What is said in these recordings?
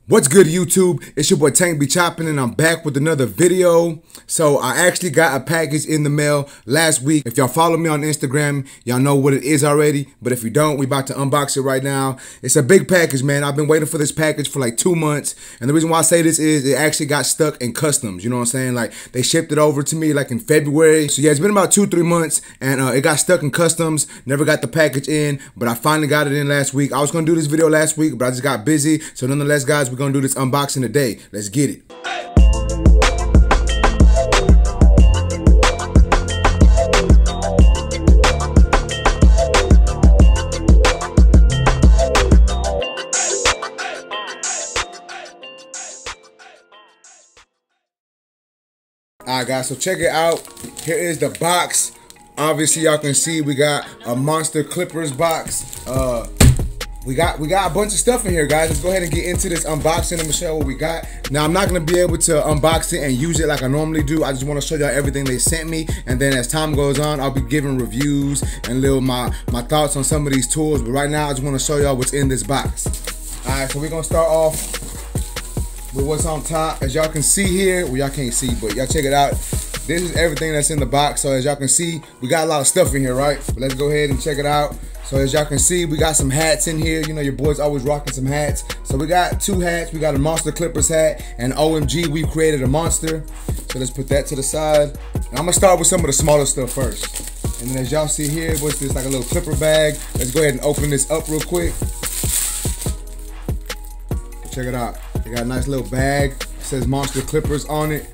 What's good, YouTube? It's your boy Tank be chopping, and I'm back with another video. So I actually got a package in the mail last week. If y'all follow me on Instagram, y'all know what it is already. But if you don't, we about to unbox it right now. It's a big package, man. I've been waiting for this package for like 2 months. And the reason why I say this is it actually got stuck in customs. You know what I'm saying? Like, they shipped it over to me like in February. So yeah, it's been about 2-3 months, and it got stuck in customs. Never got the package in, but I finally got it in last week. I was gonna do this video last week, but I just got busy. So nonetheless, guys, we're gonna do this unboxing today. Let's get it. Alright, guys, so check it out. Here is the box. Obviously, y'all can see we got a Monster Clippers box. We got a bunch of stuff in here, guys. Let's go ahead and get into this unboxing. I'm gonna show you what we got. Now, I'm not gonna be able to unbox it and use it like I normally do. I just want to show y'all everything they sent me, and then as time goes on, I'll be giving reviews and my thoughts on some of these tools. But right now, I just want to show y'all what's in this box. All right, so we're gonna start off with what's on top. As y'all can see here, well, y'all can't see, but y'all check it out. This is everything that's in the box. So as y'all can see, we got a lot of stuff in here, right? But let's go ahead and check it out. So as y'all can see, we got some hats in here. You know, your boy's always rocking some hats. So we got 2 hats. We got a Monster Clippers hat, and OMG, we created a monster. So let's put that to the side. And I'm gonna start with some of the smaller stuff first. And then as y'all see here, what's this, like a little clipper bag. Let's go ahead and open this up real quick. Check it out. They got a nice little bag. It says Monster Clippers on it.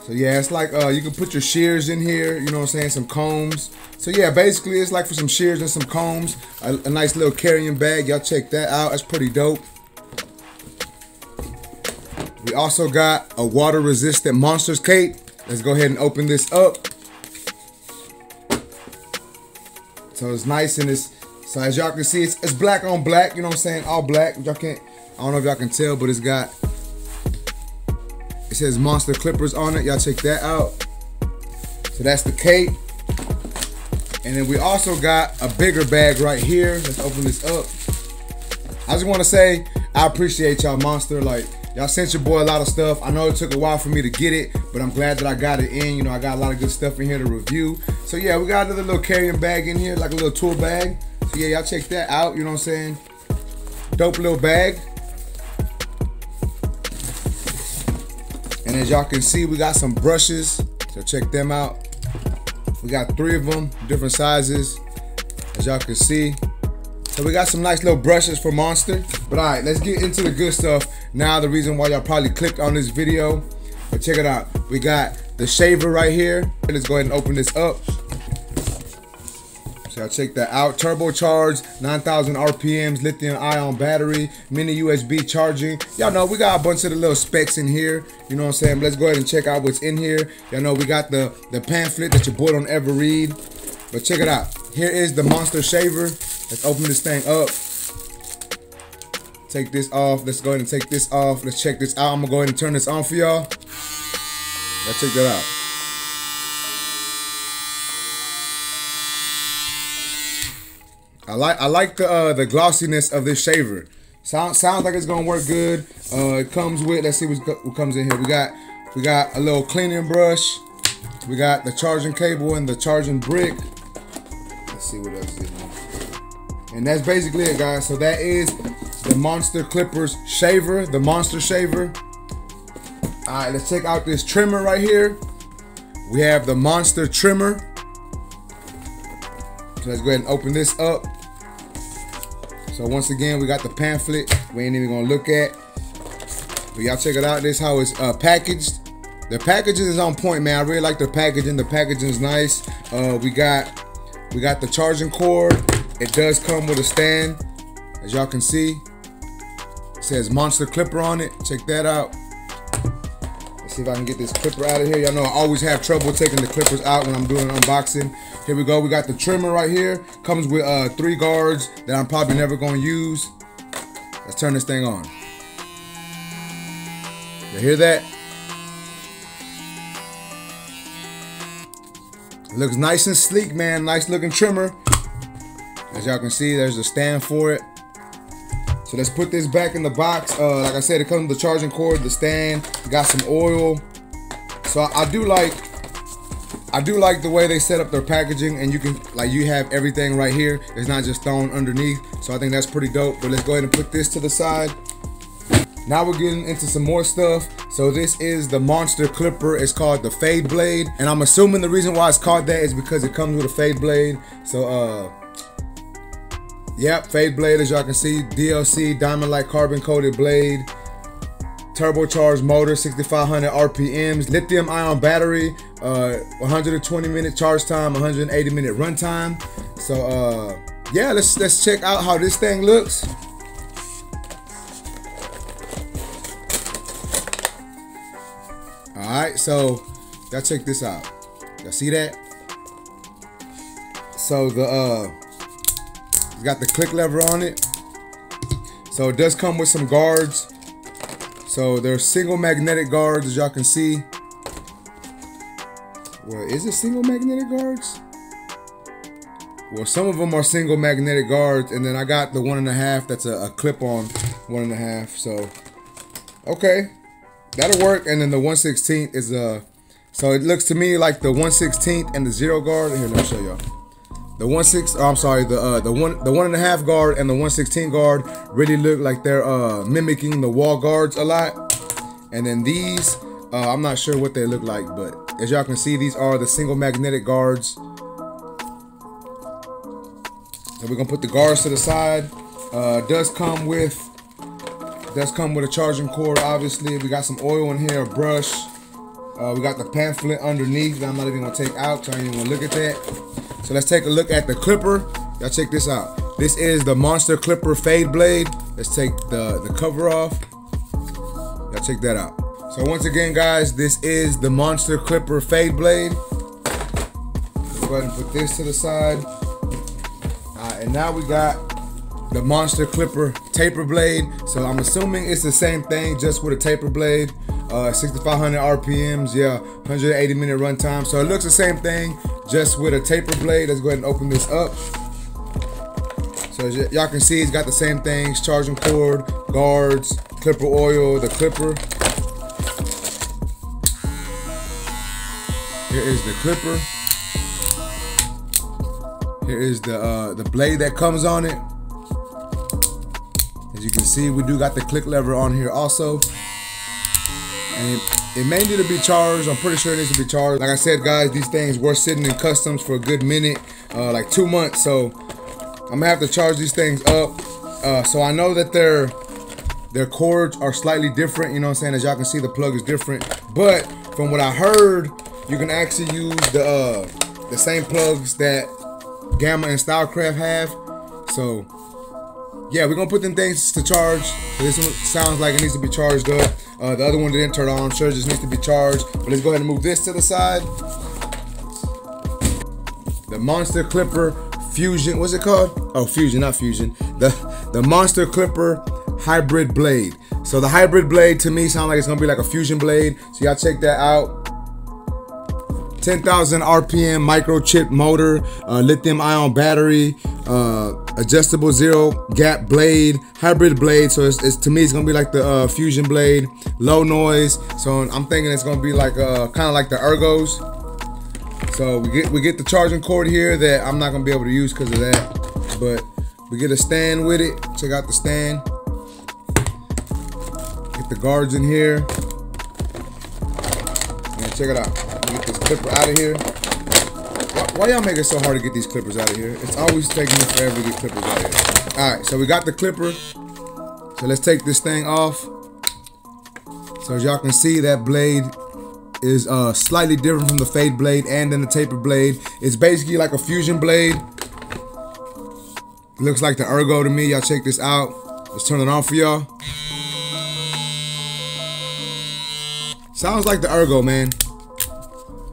So yeah, it's like you can put your shears in here, you know what I'm saying, some combs. So yeah, basically it's like for some shears and some combs. A nice little carrying bag. Y'all check that out. That's pretty dope. We also got a water resistant Monsters cape. Let's go ahead and open this up. So it's nice, and so as y'all can see, it's black on black, you know what I'm saying, all black. Y'all can't, I don't know if y'all can tell, but it says Monster Clippers on it. Y'all check that out. So that's the cape. And then we also got a bigger bag right here. Let's open this up. I just want to say I appreciate y'all, Monster. Like, y'all sent your boy a lot of stuff. I know it took a while for me to get it, but I'm glad that I got it in. You know, I got a lot of good stuff in here to review. So yeah, we got another little carrying bag in here, like a little tool bag. So yeah, y'all check that out. You know what I'm saying? Dope little bag. And as y'all can see, we got some brushes, so check them out. We got 3 of them, different sizes, as y'all can see. So we got some nice little brushes for Monster. But all right, let's get into the good stuff. Now, the reason why y'all probably clicked on this video, but check it out. We got the shaver right here. Let's go ahead and open this up. So y'all check that out. Turbocharged, 9,000 RPMs, lithium ion battery, mini USB charging. Y'all know we got a bunch of the little specs in here. You know what I'm saying? Let's go ahead and check out what's in here. Y'all know we got the pamphlet that your boy don't ever read. But check it out. Here is the Monster shaver. Let's open this thing up. Take this off. Let's go ahead and take this off. Let's check this out. I'm gonna go ahead and turn this on for y'all. Let's check that out. I like the glossiness of this shaver. Sounds like it's gonna work good. It comes with, let's see what comes in here. We got a little cleaning brush. We got the charging cable and the charging brick. Let's see what else is in here. And that's basically it, guys. So that is the Monster Clippers shaver, the Monster shaver. All right, let's check out this trimmer right here. We have the Monster trimmer. So let's go ahead and open this up. So once again, we got the pamphlet. We ain't even gonna look at. But y'all check it out. This is how it's packaged. The packaging is on point, man. I really like the packaging. The packaging is nice. We got the charging cord. It does come with a stand, as y'all can see. It says Monster Clipper on it. Check that out. Let's see if I can get this clipper out of here. Y'all know I always have trouble taking the clippers out when I'm doing an unboxing. Here we go. We got the trimmer right here. Comes with 3 guards that I'm probably never going to use. Let's turn this thing on. You hear that? It looks nice and sleek, man. Nice looking trimmer. As y'all can see, there's a stand for it. So let's put this back in the box. Like I said, it comes with the charging cord, the stand, got some oil. So I do like the way they set up their packaging, and you have everything right here. It's not just thrown underneath. So I think that's pretty dope. But let's go ahead and put this to the side. Now we're getting into some more stuff. So this is the monster clipper. It's called the Fade Blade, and I'm assuming the reason why it's called that is because it comes with a fade blade. So yep, fade blade, as y'all can see, DLC diamond like carbon coated blade, turbocharged motor, 6,500 RPMs, lithium ion battery, 120 minute charge time, 180 minute run time. So yeah, let's check out how this thing looks. Alright, so y'all check this out. Y'all see that? So it's got the click lever on it. So it does come with some guards. So they're single magnetic guards, as y'all can see. Well, is it single magnetic guards? Well, some of them are single magnetic guards, and then I got the 1.5 that's a clip-on 1.5. So okay, that'll work. And then the 1/16 is so it looks to me like the 1/16 and the 0 guard. Here, let me show y'all. The 1/6, I'm sorry, the 1.5 guard and the 1/16 guard really look like they're mimicking the wall guards a lot. And then these, I'm not sure what they look like, but as y'all can see, these are the single magnetic guards. So we're gonna put the guards to the side. Does come with a charging cord, obviously. We got some oil in here, a brush. We got the pamphlet underneath that I'm not even gonna take out, so I ain't even gonna look at that. So let's take a look at the clipper. Y'all check this out. This is the Monster Clipper Fade Blade. Let's take the cover off. Y'all check that out. So once again, guys, this is the Monster Clipper Fade Blade. Let's go ahead and put this to the side. And now we got the Monster Clipper Taper Blade. So I'm assuming it's the same thing, just with a taper blade. 6,500 RPMs, yeah, 180 minute run time. So it looks the same thing, just with a taper blade. Let's go ahead and open this up. So y'all can see it's got the same things: charging cord, guards, clipper oil, the clipper. Here is the clipper. Here is the blade that comes on it. As you can see, we do got the click lever on here also. And it may need to be charged. I'm pretty sure it needs to be charged. Like I said, guys, these things were sitting in customs for a good minute, like 2 months. So I'm gonna have to charge these things up. So I know that their cords are slightly different. You know what I'm saying? As y'all can see, the plug is different. But from what I heard, you can actually use the same plugs that Gamma and Stylecraft have. So yeah, we're gonna put them things to charge. So this one sounds like it needs to be charged up. The other one didn't turn on. I'm sure it just needs to be charged. But let's go ahead and move this to the side. The Monster Clipper Fusion. What's it called? Oh, Fusion, not Fusion. The Monster Clipper Hybrid Blade. So the hybrid blade to me sounds like it's gonna be like a fusion blade. So y'all check that out. 10,000 RPM microchip motor, lithium ion battery, adjustable 0 gap blade, hybrid blade. So it's to me it's gonna be like the fusion blade, low noise. So I'm thinking it's gonna be like kind of like the ergos. So we get the charging cord here that I'm not gonna be able to use because of that, but we get a stand with it. Check out the stand. Get the guards in here. And check it out. Get this clipper out of here. Why y'all make it so hard to get these clippers out of here? It's always taking me forever to get clippers out of here. Alright, so we got the clipper. So let's take this thing off. So as y'all can see, that blade is slightly different from the fade blade and then the taper blade. It's basically like a fusion blade. It looks like the ergo to me. Y'all check this out. Let's turn it on for y'all. Sounds like the ergo, man.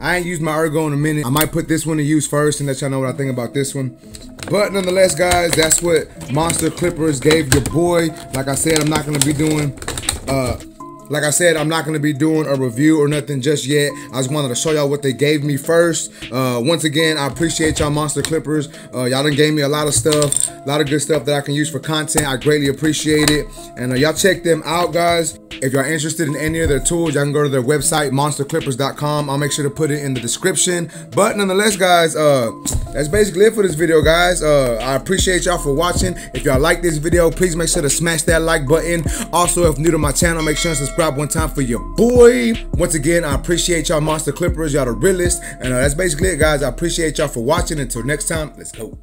I ain't used my ergo in a minute. I might put this one to use first and let y'all know what I think about this one. But nonetheless, guys, that's what Monster Clippers gave your boy. Like I said, I'm not gonna be doing Like I said, I'm not going to be doing a review or nothing just yet. I just wanted to show y'all what they gave me first. Once again, I appreciate y'all Monster Clippers. Y'all done gave me a lot of stuff, a lot of good stuff that I can use for content. I greatly appreciate it. And y'all check them out, guys. If y'all interested in any of their tools, y'all can go to their website, monsterclippers.com. I'll make sure to put it in the description. But nonetheless, guys, that's basically it for this video, guys. I appreciate y'all for watching. If y'all like this video, please make sure to smash that like button. Also, if new to my channel, make sure to subscribe one time for your boy. Once again, I appreciate y'all Monster Clippers. Y'all the realest. And that's basically it, guys. I appreciate y'all for watching. Until next time, let's go.